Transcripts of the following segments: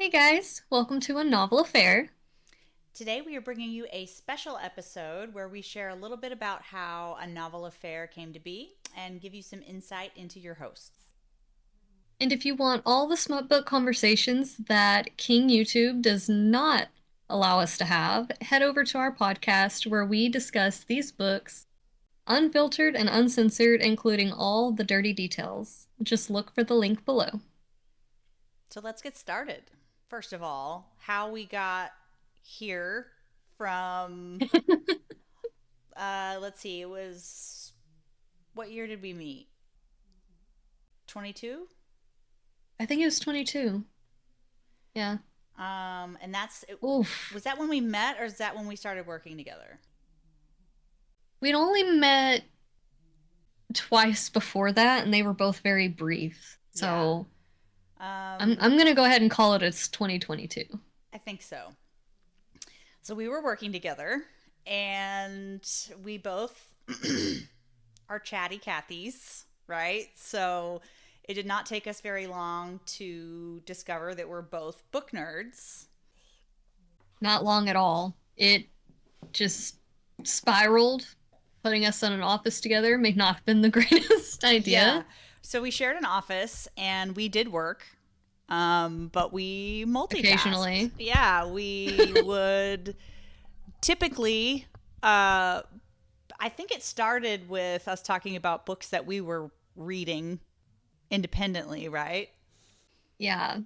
Hey guys, welcome to A Novel Affair. Today, we are bringing you a special episode where we share a little bit about how a novel affair came to be and give you some insight into your hosts. And if you want all the smut book conversations that King YouTube does not allow us to have, head over to our podcast where we discuss these books unfiltered and uncensored, including all the dirty details. Just look for the link below. So, let's get started. First of all, how we got here from, let's see, it was, what year did we meet? 22? I think it was 22. Yeah. And Oof. was that when we met or is that when we started working together? We'd only met twice before that, and they were both very brief. Yeah. So I'm Um, I'm gonna go ahead and call it it's 2022. I think so. So we were working together, and we both are chatty Cathys, right? So it did not take us very long to discover that we're both book nerds. Not long at all. It just spiraled. Putting us in an office together may not have been the greatest Yeah. idea So we shared an office and we did work, but we multitasked. occasionally. Yeah, we would typically, uh, I think it started with us talking about books that we were reading independently, right? Yeah.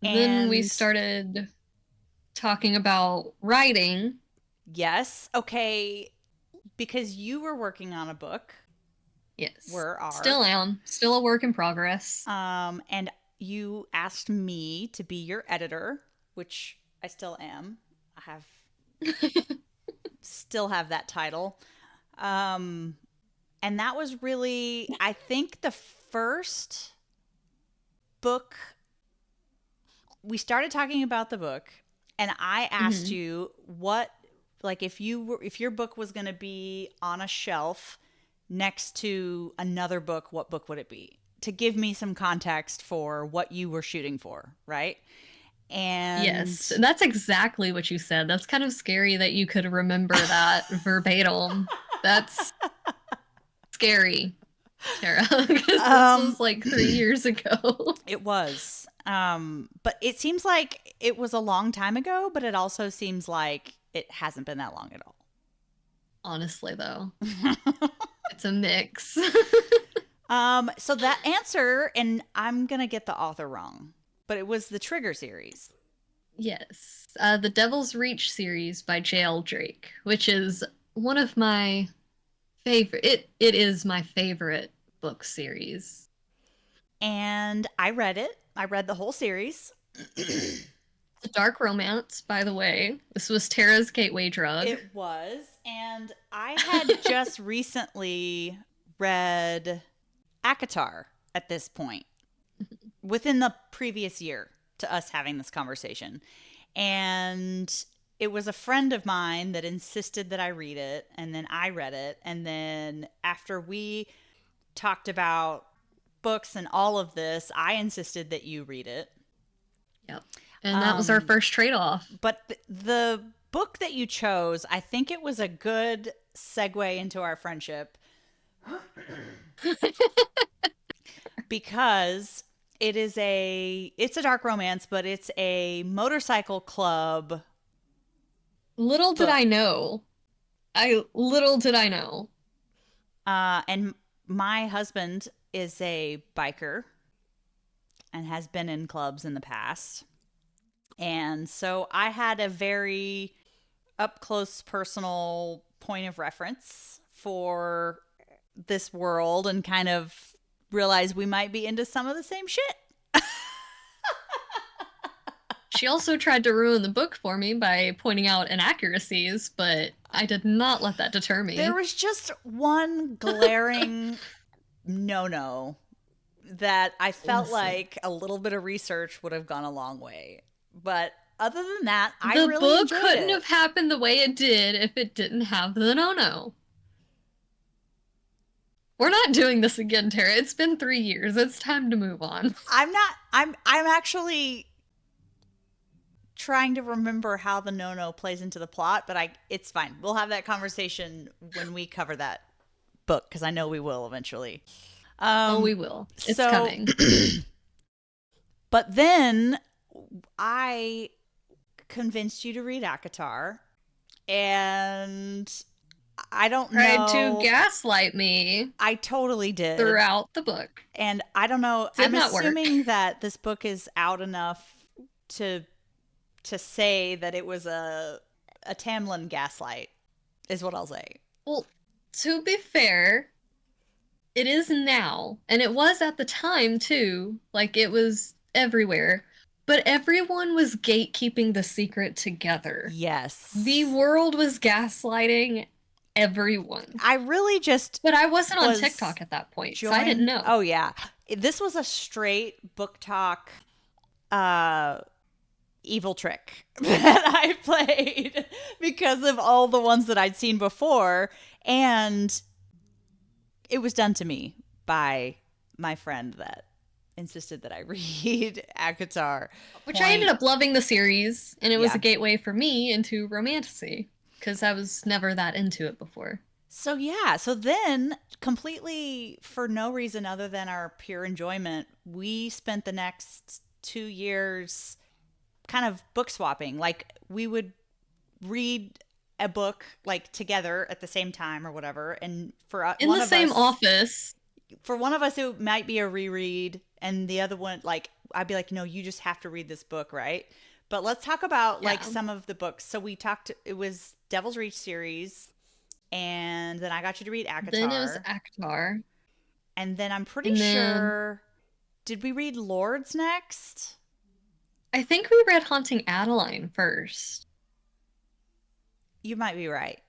Then we And started talking about writing. yes, okay, because you were working on a book, Yes. were are, Still am. Still a work in progress. and you asked me to be your editor, which I still am. I have still have that title. Um, and that was really, I think, the first book. We started talking about the book, and I asked Mhm. you what, like, if your book was going to be on a shelf next to another book, what book would it be? To give me some context for what you were shooting for, right? And Yes, that's exactly what you said. That's kind of scary that you could remember that verbatim. That's scary, Tara, because this um was like 3 years ago. it was. But it seems like it was a long time ago, but it also seems like it hasn't been that long at all. Honestly, though, it's a mix. So that answer, and I'm gonna get the author wrong, but it was the Trigger series. Yes, the Devil's Reach series by J.L. Drake, which is one of my favorite. It is my favorite book series. And I read it. I read the whole series. It's a dark romance, by the way. This was Tara's gateway drug. It was. And I had just recently read Akatar at this point, within the previous year to us having this conversation. And it was a friend of mine that insisted that I read it. And then I read it. And then after we talked about books and all of this, I insisted that you read it. Yep. And that was our Um, first trade off. but the book that you chose, I think it was a good segue into our friendship because it's a dark romance, but it's a motorcycle club Little did I book. know. Little did I know. And my husband is a biker and has been in clubs in the past. And so I had a very up close personal point of reference for this world and kind of realized we might be into some of the same shit. She also tried to ruin the book for me by pointing out inaccuracies, but I did not let that deter There me. was just one glaring no that I felt Listen, like a little bit of research would have gone a long way. But other than that, I the really book enjoyed couldn't it. have happened the way it did if it didn't have the no. We're not doing this again, Tara. It's been 3 years. It's time to move on. I'm not I'm actually trying to remember how the no-no plays into the plot, but it's fine. We'll have that conversation when we cover that book, because I know we will eventually. Oh, Um, we will. It's so, coming. but then I convinced you to read Akatar, and I don't Tried to know. gaslight me I totally did. throughout the book. And I don't know. Did I'm not work. assuming that this book is out enough to say that it was a Tamlin gaslight, is what I'll say. Well, to be fair, it is now, and it was at the time too. Like it was everywhere. But everyone was gatekeeping the secret together. The Yes. world was gaslighting everyone. I really just But I wasn't on was TikTok at that point, so I didn't joined. know. Oh, yeah. This was a straight book talk uh, evil trick that I played because of all the ones that I'd seen before. And it was done to me by my friend that insisted that I read Akatar. Which I ended Point. up loving the series, and it was a Yeah. gateway for me into romantasy because I was never that into it before. So yeah, so then completely for no reason other than our pure enjoyment, we spent the next 2 years kind of book swapping. Like we would read a book like together at the same time or whatever, and In the same office. for one of us it might be a reread, and the other one, like I'd be like, no, you just have to read this book, right? But let's talk about like Yeah. some of the books. So we talked. It was Devil's Reach series, and then I got you to read Then it was Akatar, Aktar. and then I'm pretty And then sure. Did we read Lords next? I think we read Haunting Adeline first. You might be right.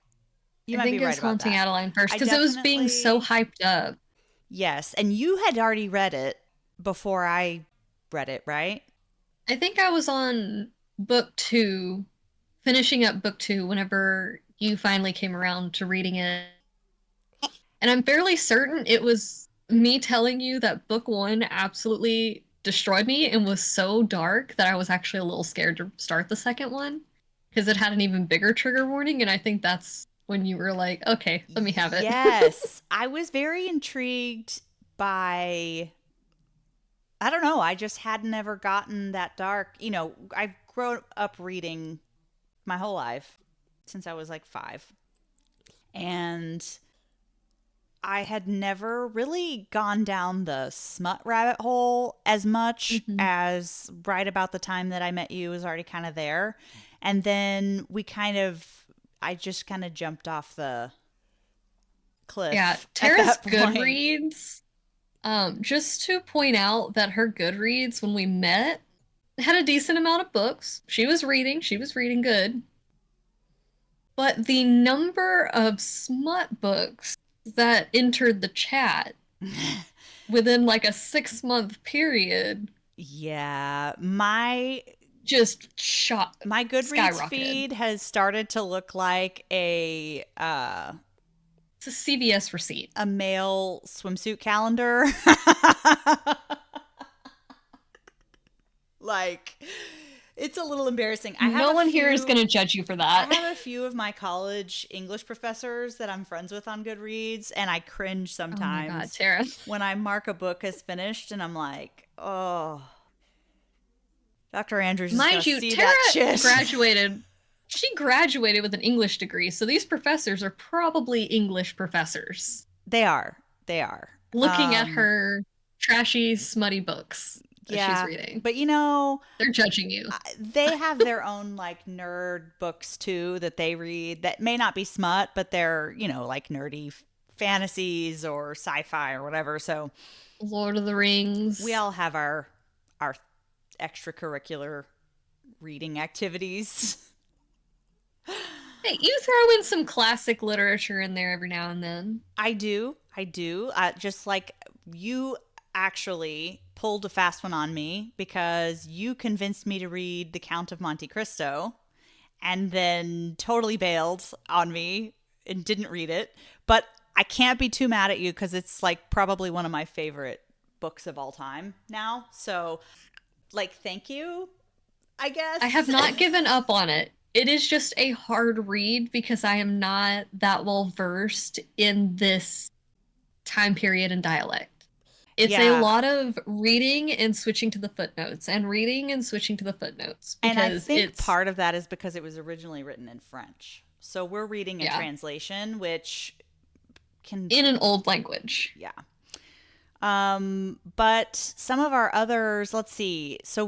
You I might be think it right was about Haunting that. Adeline first I because it was being so definitely. hyped up. Yes, and you had already read it before I read it, right? I think I was on book two, finishing up book two whenever you finally came around to reading it. And I'm fairly certain it was me telling you that book one absolutely destroyed me and was so dark that I was actually a little scared to start the second one because it had an even bigger trigger warning. And I think that's when you were like, okay, let me have it. Yes, I was very intrigued by. I don't know. I just hadn't ever gotten that dark. I've grown up reading my whole life since I was like 5. And I had never really gone down the smut rabbit hole as much Hmm. as right about the time that I met you was already kind of there. And then I just kind of jumped off the Yeah, cliff at Tara's that point. Goodreads. Just to point out that her Goodreads, when we met, had a decent amount of books. She was reading good. But the number of smut books that entered the chat within like a 6 month period Yeah, my just shot my Goodreads skyrocketed. feed has started to look like It's a CVS receipt. a male swimsuit calendar. Like, it's a little embarrassing. No one here is going to judge you for I that. have a few of my college English professors that I'm friends with on Goodreads, and I cringe Oh my god, sometimes Tara. when I mark a book as finished, and I'm like, oh, Dr. Andrews is gonna Mind you, see Tara that shit. graduated. She graduated with an English degree, so these professors are probably English professors. They are. They are. Looking at her trashy, smutty books that she's Yeah, reading, but they're judging you. they have their own like nerd books too that they read that may not be smut, but they're, like nerdy fantasies or sci-fi or whatever. So Lord of the we Rings. all have our extracurricular reading activities. Hey, you throw in some classic literature in there every now and then. I do. I do. Just like you actually pulled a fast one on me because you convinced me to read The Count of Monte Cristo and then totally bailed on me and didn't read it. But I can't be too mad at you because it's like probably one of my favorite books of all time now. So, like, thank you. I I have guess. not given up on it. It is just a hard read because I am not that well versed in this time period and dialect. It's a Yeah. lot of reading and switching to the footnotes and reading and switching to the footnotes And I because think it's, part of that is because it was originally written in French. So we're reading a yeah, translation, which can, in an old language. yeah. But some of our others, let's see. So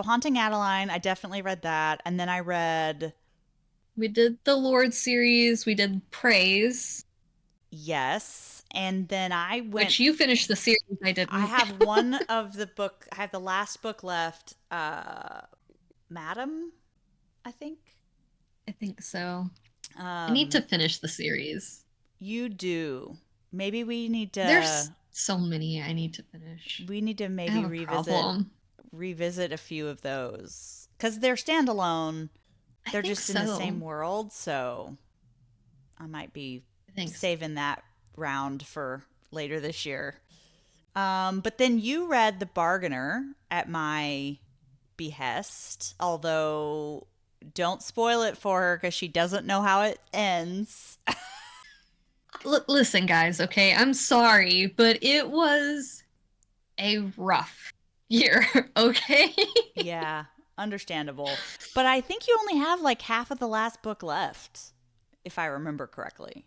Haunting Adeline, I definitely read that. And then I read, We did the Lord series, we did Praise, yes. And then I went, which you finished the series, I I didn't. have one of the book, I have the last book left, Madam, I think. I think so. I need to Um, finish the series. you do. Maybe There's so many I need to finish. we need to I maybe have a problem. revisit a few of those because they're standalone. I They're think just in the so. same world, so I might be I think so. saving that round for later this year. But then you read The Bargainer at my behest, although don't spoil it for her because she doesn't know how it ends. Listen, guys, okay? I'm sorry, but it was a rough year, okay? Yeah, understandable. But I think you only have like half of the last book left, if I remember correctly.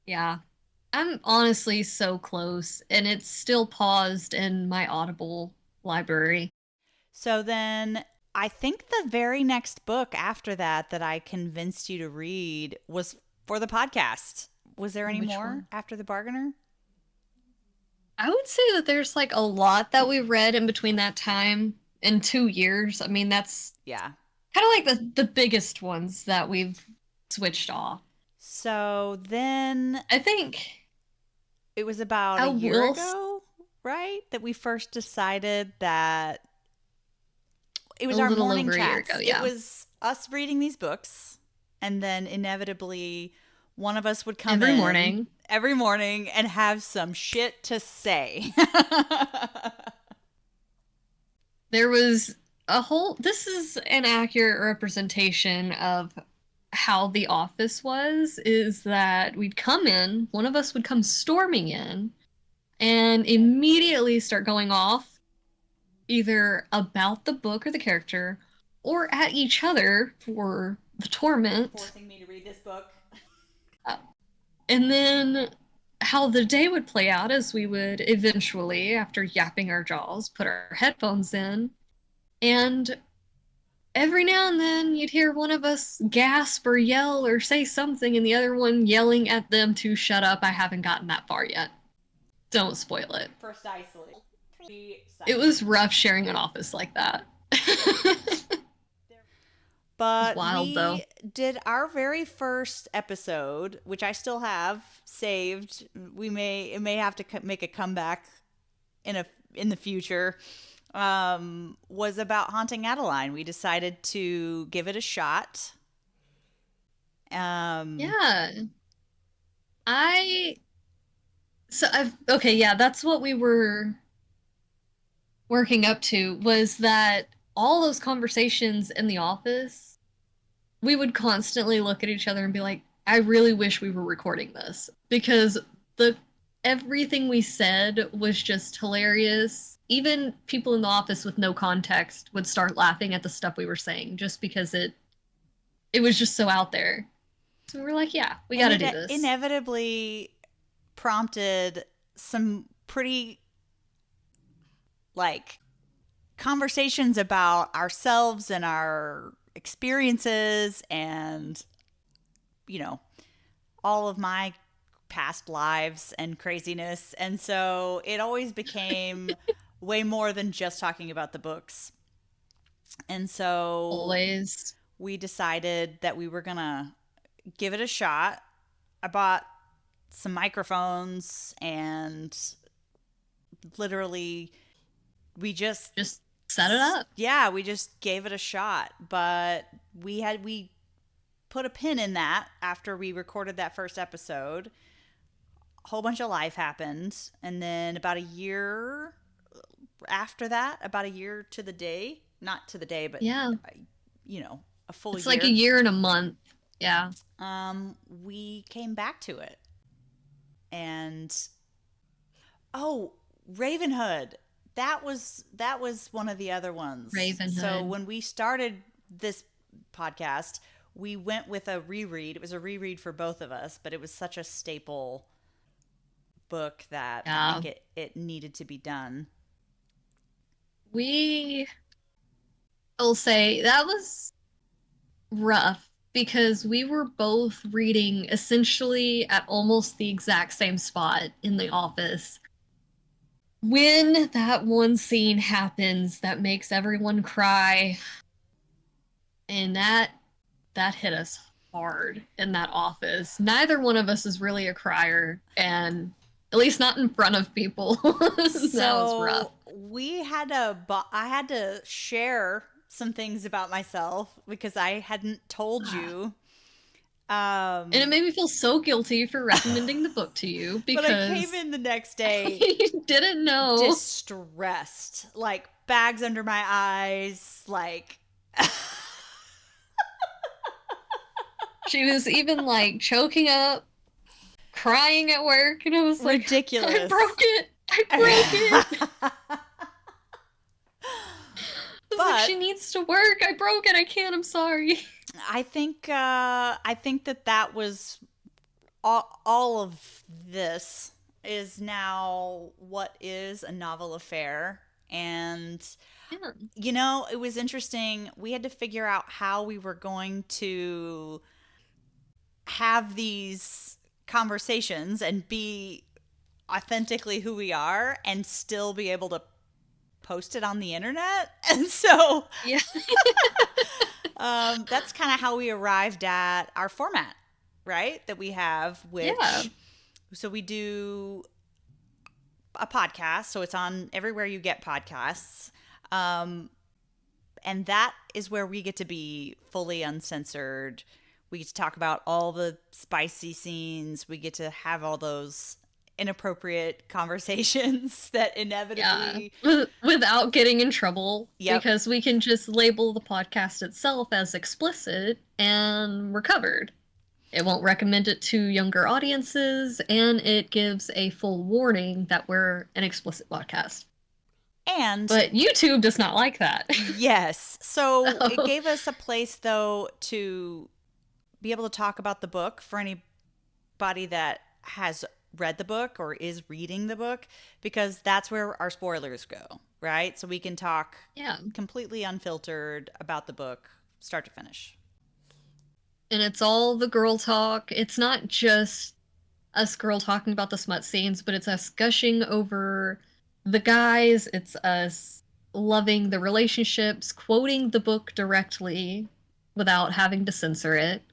Yeah. I'm honestly so close, and it's still paused in my Audible library. So then I think the very next book after that that I convinced you to read was for the podcast. Was there any Which more one? after The Bargainer? I would say that there's like a lot that we read in between that time in 2 years. I mean, that's Yeah. kind of like the biggest ones that we've switched off. So then I think it was about I a year will ago, right? That we first decided that it a was our little morning over a year ago, chats. It yeah. was us reading these books, and then inevitably one of us would come Every in morning. every morning and have some shit to say. There was a whole, this is an accurate representation of how the office was, is that we'd come in, one of us would come storming in and immediately start going off either about the book or the character or at each other for the torment. Forcing me to read this book. Uh, and then how the day would play out is we would eventually, after yapping our jaws, put our headphones in, and every now and then you'd hear one of us gasp or yell or say something, and the other one yelling at them to shut up. I haven't gotten that far yet. Don't spoil it. Precisely. It was rough sharing an office like that. It was But wild though. we did our very first episode, which I still have saved. It may have to make a comeback in the future. Was about Haunting Adeline. We decided to give it a shot. Um, Yeah. I I've okay, yeah, that's what we were working up to, was that all those conversations in the office, we would constantly look at each other and be like, I really wish we were recording this because the everything we said was just hilarious. Even people in the office with no context would start laughing at the stuff we were saying just because it was just so out there. So we were like, yeah, we got and to it do this. inevitably prompted some pretty like conversations about ourselves and our experiences and you know all of my past lives and craziness. And so it always became way more than just talking about the books. And so Always. we decided that we were going to give it a shot. I bought some microphones and literally we just Just set it up. yeah, we just gave it a shot. But we put a pin in that after we recorded that first episode. A whole bunch of life happened, and then about a year after that, about a year to the day, not to the day, but Yeah. you know, a full It's like a year, year and a month. Yeah. we came back to it. And oh, Ravenhood. That was one of the other ones. So Ravenhood. when we started this podcast, we went with a reread. It was a reread for both of us, but it was such a staple book that I Yeah. think it needed to be done. We will say that was rough because we were both reading essentially at almost the exact same spot in the office. When that one scene happens that makes everyone cry, and that hit us hard in that office. Neither one of us is really a crier, and at least not in front of people. That was rough. So I had to share some things about myself because I hadn't told you. And it Um, made me feel so guilty for recommending the book to you but I came because in the next day I didn't know. distressed, like bags under my eyes, like She was even like choking up, crying at work, and I was like, I ridiculous. broke it. I broke it. I was like, But she needs to work. I broke it. I can't. I'm sorry. I think that was all of this is now what is a novel affair. And Yeah. it was interesting. We had to figure out how we were going to have these conversations and be authentically who we are and still be able to post it on the internet. And so Yeah. that's kind of how we arrived at our format, right? That we have, Yeah. which, so we do a podcast. So it's on everywhere you get podcasts. Um, and that is where we get to be fully uncensored. We get to talk about all the spicy scenes. We get to have all those inappropriate conversations that Yeah. inevitably. Without getting in trouble, Yep. because we can just label the podcast itself as explicit and we're covered. It won't recommend it to younger audiences, and it gives a full warning that we're an explicit podcast. And But YouTube does not like that. yes. So it So, gave us a place, though, to be able to talk about the book for anybody that has read the book or is reading the book, because that's where our spoilers go, right? So we can talk yeah. completely unfiltered about the book, start to finish. And it's all the girl talk. It's not just us girl talking about the smut scenes, but it's us gushing over the guys. It's us loving the relationships, quoting the book directly without having to censor it.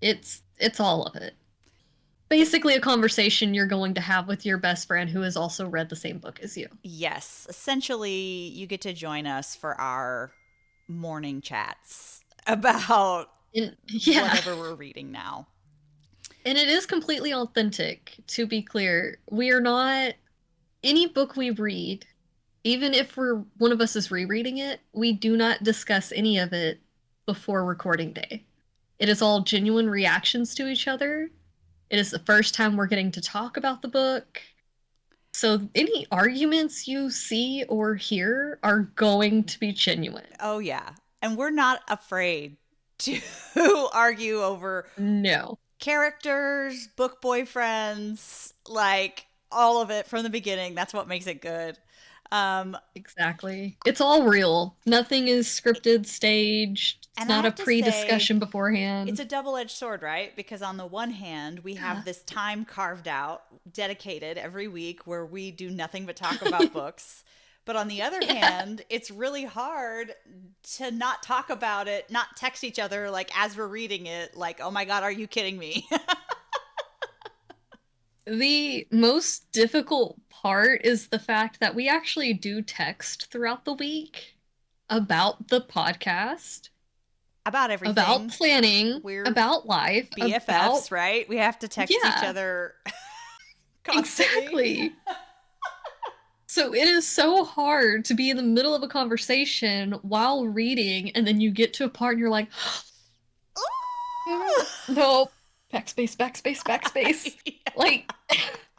It's all of it. Basically a conversation you're going to have with your best friend who has also read the same book as you. Yes. Essentially, you get to join us for our morning chats about And yeah. whatever we're reading now. And it is completely authentic, to be clear. We are not any book we read, even if one of us is rereading it, we do not discuss any of it before recording day. It is all genuine reactions to each other. It is the first time we're getting to talk about the book. So any arguments you see or hear are going to be genuine. Oh, yeah. And we're not afraid to argue over No, characters, book boyfriends, like all of it from the beginning. That's what makes it good. Um, exactly. It's all real. Nothing is scripted, staged. It's and I not a have to say, pre-discussion it's beforehand. a double-edged sword, right? Because on the one hand, we have Yeah. this time carved out, dedicated every week where we do nothing but talk about books. But on the other Yeah. hand, it's really hard to not talk about it, not text each other like as we're reading it, like, "Oh my God, are you kidding me?" The most difficult part is the fact that we actually do text throughout the week about the podcast, About about everything. planning, We're about life, about BFFs, right? We have to text each yeah, other constantly. exactly. So it is so hard to be in the middle of a conversation while reading, and then you get to a part and you're like, nope, backspace, backspace, backspace. Like,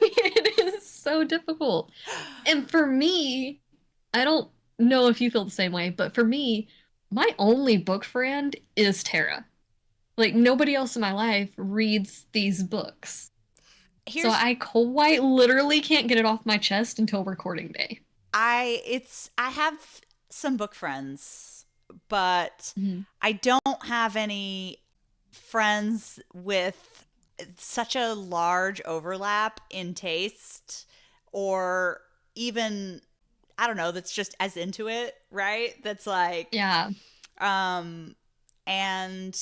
it is so difficult. And for me, I don't know if you feel the same way, but for me, my only book friend is Tara. Like, nobody else in my life reads these books. So Here's I quite literally can't get it off my chest until recording day. I have some book friends, but Mhm. I don't have any friends with such a large overlap in taste, or even, I don't know, that's just as into it, right? That's like Yeah. um and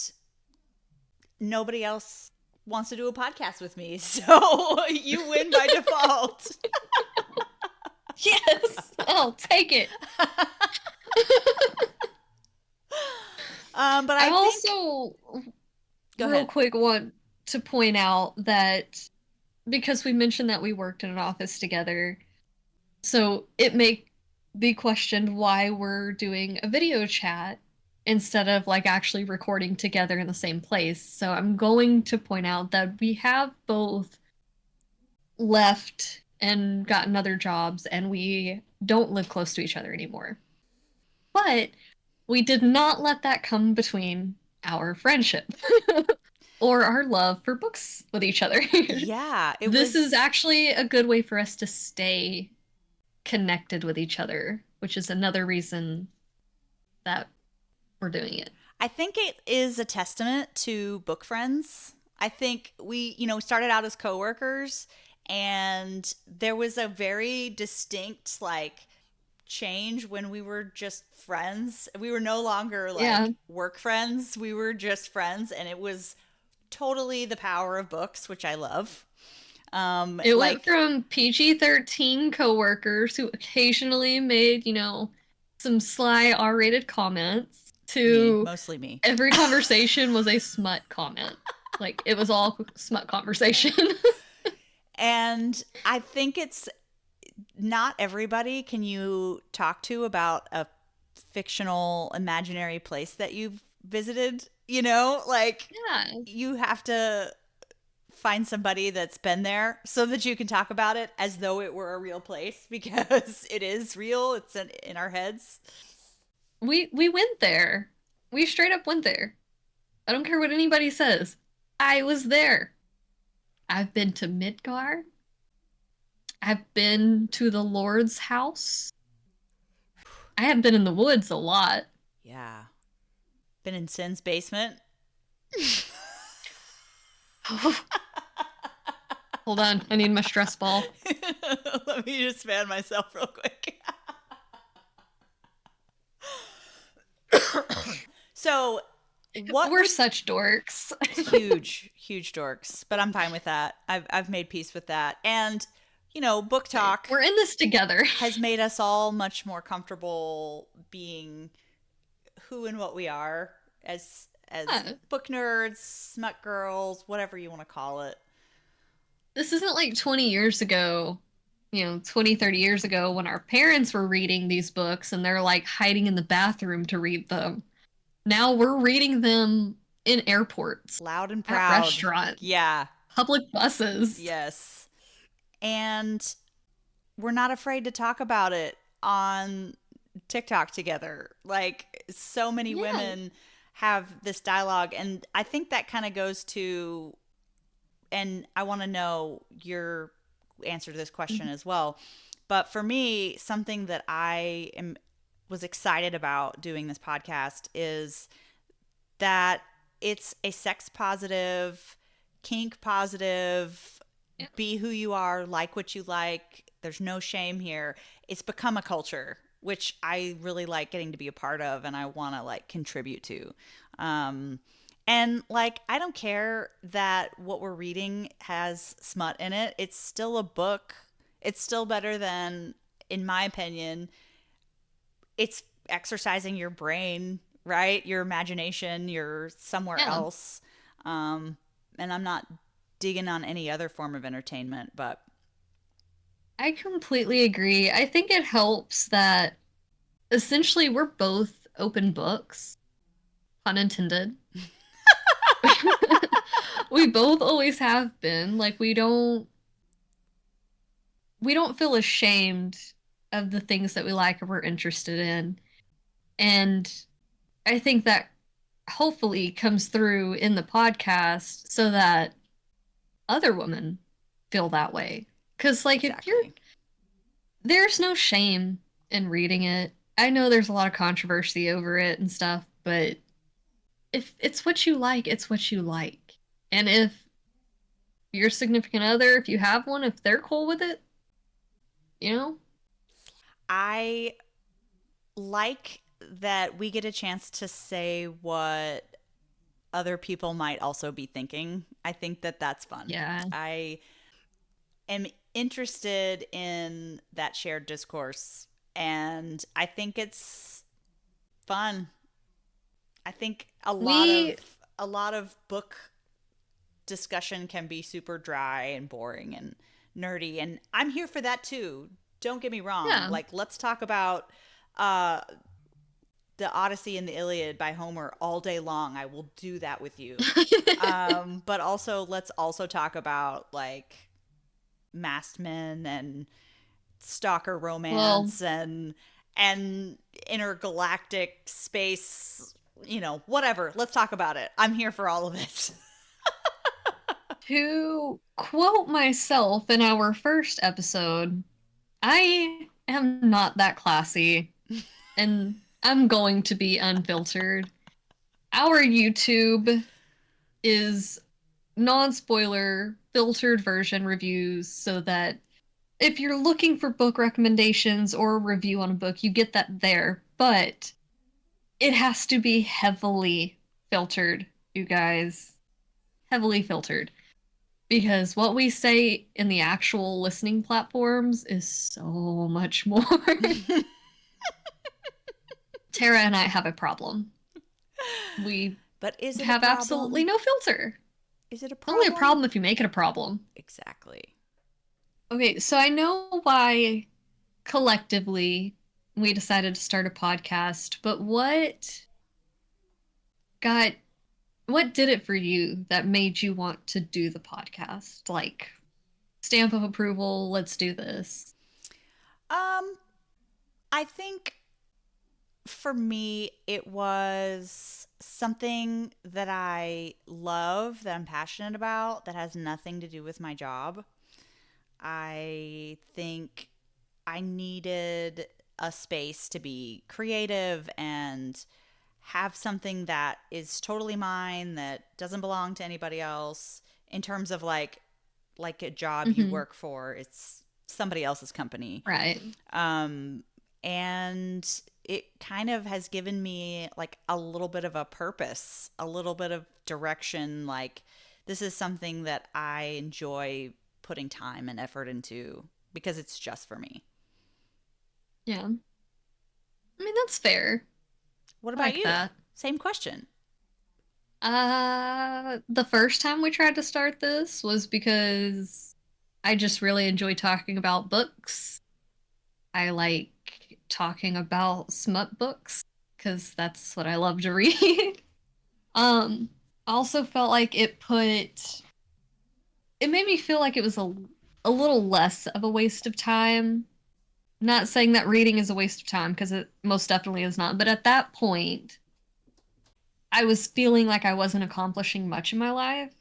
nobody else wants to do a podcast with me. So you win by default. Yes, I'll take it. But I I think also, go real ahead. quick, want to point out that because we mentioned that we worked in an office together, so it may be questioned why we're doing a video chat instead of like actually recording together in the same place. So I'm going to point out that we have both left and gotten other jobs, and we don't live close to each other anymore. But we did not let that come between our friendship or our love for books with each other. Yeah, it This is was. actually a good way for us to stay connected with each other, which is another reason that we're doing it. I think it is a testament to book friends. I think we started out as coworkers, and there was a very distinct like change when we were just friends. We were no longer Yeah, like work friends. We were just friends, and it was totally the power of books, which I love. it went Like from PG-13 coworkers who occasionally made, some sly R-rated comments me, to mostly me. every conversation was a smut comment. Like it was all smut conversation. And I think it's not everybody can you talk to about a fictional imaginary place that you've visited, like Yeah, you have to find somebody that's been there so that you can talk about it as though it were a real place because it is real. It's in our heads. we went there. We straight up went there. I don't care what anybody says. I was there. I've been to Midgar. I've been to the Lord's house. I have been in the woods a lot. Yeah. Been in Sin's basement. Hold on, I need my stress ball. Let me just fan myself real quick. So, what We're would such dorks. huge, huge dorks, but I'm fine with that. I've made peace with that. And, book Same. talk We're in this together. has made us all much more comfortable being who and what we are as Yeah. book nerds, smut girls, whatever you want to call it. This isn't like 20 years ago, 20, 30 years ago when our parents were reading these books and they're like hiding in the bathroom to read them. Now we're reading them in airports, Loud and at proud. restaurants, Yeah. public buses. Yes. And we're not afraid to talk about it on TikTok together. Like so many Yeah. women have this dialogue, and I think that kind of goes to, and I want to know your answer to this question Mhm. as well. But for me, something that I am was excited about doing this podcast is that it's a sex positive, kink positive, Yeah. be who you are, like what you like. There's no shame here. It's become a culture, which I really like getting to be a part of and I want to like contribute to. Um, and like, I don't care that what we're reading has smut in it. It's still a book. It's still better than, in my opinion, it's exercising your brain, right? Your imagination, you're somewhere Yeah. else. And I'm not digging on any other form of entertainment, but I completely agree. I think it helps that essentially we're both open books, pun intended. We both always have been. Like we don't feel ashamed of the things that we like or we're interested in. And I think that hopefully comes through in the podcast so that other women feel that way. Cuz like if you're Exactly. there's no shame in reading it. I know there's a lot of controversy over it and stuff, but if it's what you like, it's what you like. And if your significant other, if you have one, if they're cool with it, you know? I like that we get a chance to say what other people might also be thinking. I think that that's fun. Yeah. I am interested in that shared discourse, and I think it's fun. I think We a lot of book discussion can be super dry and boring and nerdy, and I'm here for that too. Don't get me wrong. yeah. Like, let's talk about uh the Odyssey and the Iliad by Homer all day long. I will do that with you. But also, let's also talk about like masked men and stalker Well, romance and intergalactic space. Whatever. Let's talk about it. I'm here for all of it. to quote myself in our first episode, I am not that classy and I'm going to be unfiltered. Our YouTube is non spoiler, filtered version reviews so that if you're looking for book recommendations or a review on a book, you get that there. But it has to be heavily filtered, you guys. Heavily filtered. Because what we say in the actual listening platforms is so much more. Tara and I have a problem. We But is it a have absolutely problem? no filter. Is it a It's only a problem? problem if you make it a problem. Exactly. Okay, so I know why collectively we decided to start a podcast, but got what did it for you that made you want to do the podcast? Like stamp of approval, let's do this. Um, I think for me, it was something that I love, that I'm passionate about, that has nothing to do with my job. I think I needed a space to be creative and have something that is totally mine, that doesn't belong to anybody else, in terms of like a job you Hmm. work for. It's somebody else's company. Right. Um, and it kind of has given me like a little bit of a purpose, a little bit of direction. Like, this is something that I enjoy putting time and effort into because it's just for me. Yeah. I mean, that's fair. What I about like you? that. Same question. The first time we tried to start this was because I just really enjoy talking about books. I like talking about smut books because that's what I love to read. um, also felt like it made me feel like it was a little less of a waste of time. Not saying that reading is a waste of time because it most definitely is not, but at that point, I was feeling like I wasn't accomplishing much in my life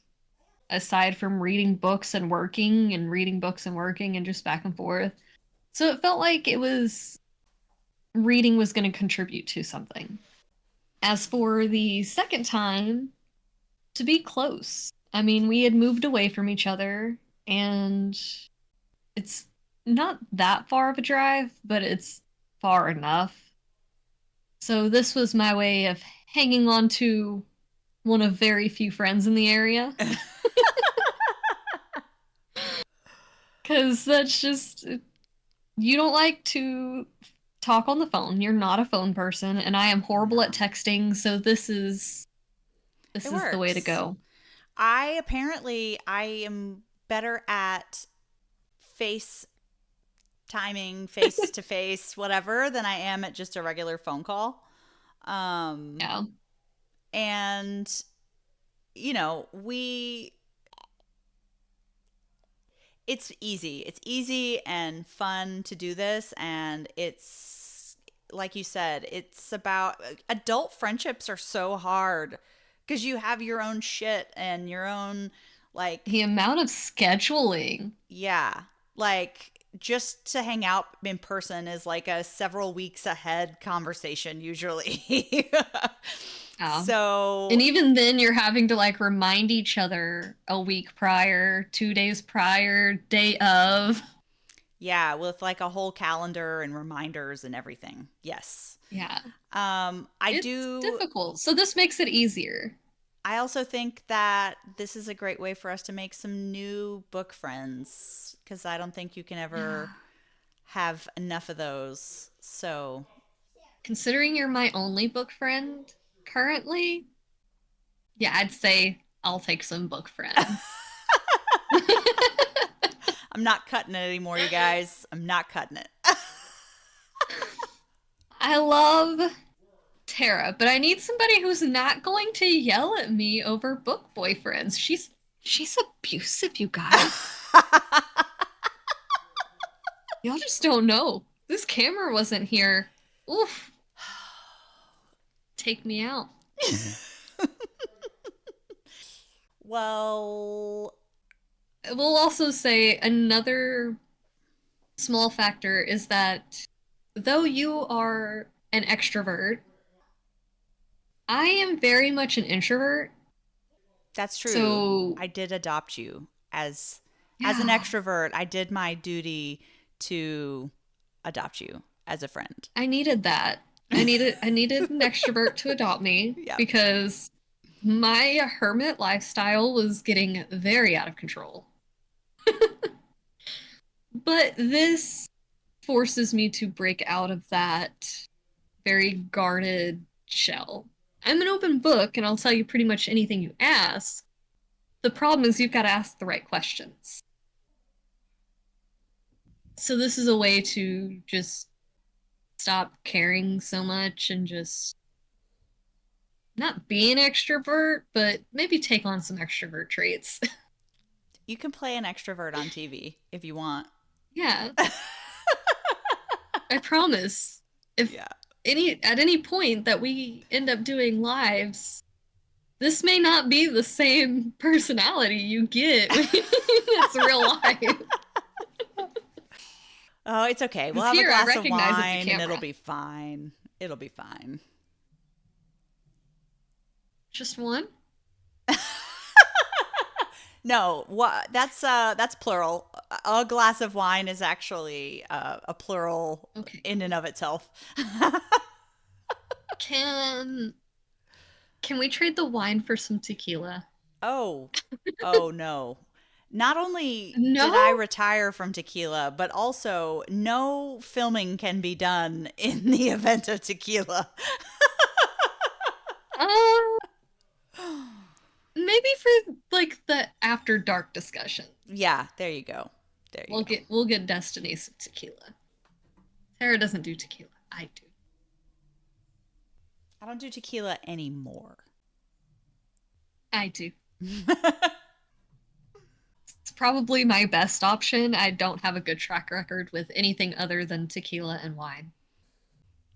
aside from reading books and working and reading books and working and just back and forth. So it felt like it was reading was going to contribute to something. As for the second time, to be close. I mean, we had moved away from each other and it's not that far of a drive, but it's far enough. So this was my way of hanging on to one of very few friends in the area. Because that's just, you don't like to talk on the phone. You're not a phone person, and I am horrible at No, texting, so this it is the way to works. go. I am better at face timing face to face, whatever, than I am at just a regular phone call. Um, Yeah. and, you know, it's easy. It's easy and fun to do this. And it's, like you said, it's about adult friendships are so hard because you have your own shit and your own, The like, amount of scheduling. yeah, like just to hang out in person is like a several weeks ahead conversation usually. Yeah. And So, even then, you're having to like remind each other a week prior, 2 days prior, day of. yeah, with like a whole calendar and reminders and everything. Yes. Yeah. I It's do. difficult. So this makes it easier. I also think that this is a great way for us to make some new book friends because I don't think you can Yeah. ever have enough of those. So, Considering you're my only book friend currently, yeah, I'd say I'll take some book friends. I'm not cutting it anymore, you guys. I'm not cutting it. I love Tara, but I need somebody who's not going to yell at me over book boyfriends. She's abusive, you guys. Y'all just don't know. This camera wasn't here. Oof, take me out. Well, We'll also say another small factor is that though you are an extrovert, I am very much an introvert. that's true. So, I did adopt you as an yeah, extrovert. I did my duty to adopt you as a friend. I needed that. I needed an extrovert to adopt me Yep. because my hermit lifestyle was getting very out of control. But this forces me to break out of that very guarded shell. I'm an open book and I'll tell you pretty much anything you ask. The problem is you've got to ask the right questions. So this is a way to just stop caring so much and just not be an extrovert, but maybe take on some extrovert traits. You can play an extrovert on TV if you want. Yeah, I promise. If Yeah. any at any point that we end up doing lives, this may not be the same personality you get when it's real life. Oh, it's okay. We'll Because have a here I glass of recognize it's a wine and it'll camera. be fine. It'll be fine. Just one? No, what that's plural. A glass of wine is actually a plural Okay. in and of itself. Can can we trade the wine for some tequila? Oh, oh no. Not only did I No? retire from tequila, but also no filming can be done in the event of tequila. Uh, maybe for like the after dark discussion. Yeah, there you go. There you go. We'll get Destiny some tequila. Sarah doesn't do tequila. I do. I don't do tequila anymore. I do. It's probably my best option. I don't have a good track record with anything other than tequila and wine.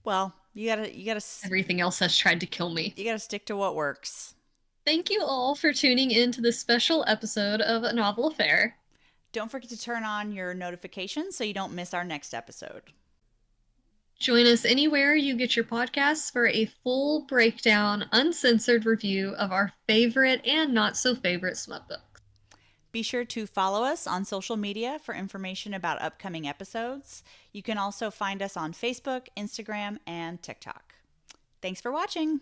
Well, you gotta Everything else has tried to kill me. you gotta stick to what works. Thank you all for tuning in to this special episode of A Novel Affair. Don't forget to turn on your notifications so you don't miss our next episode. Join us anywhere you get your podcasts for a full breakdown, uncensored review of our favorite and not so favorite smut books. Be sure to follow us on social media for information about upcoming episodes. You can also find us on Facebook, Instagram, and TikTok. Thanks for watching.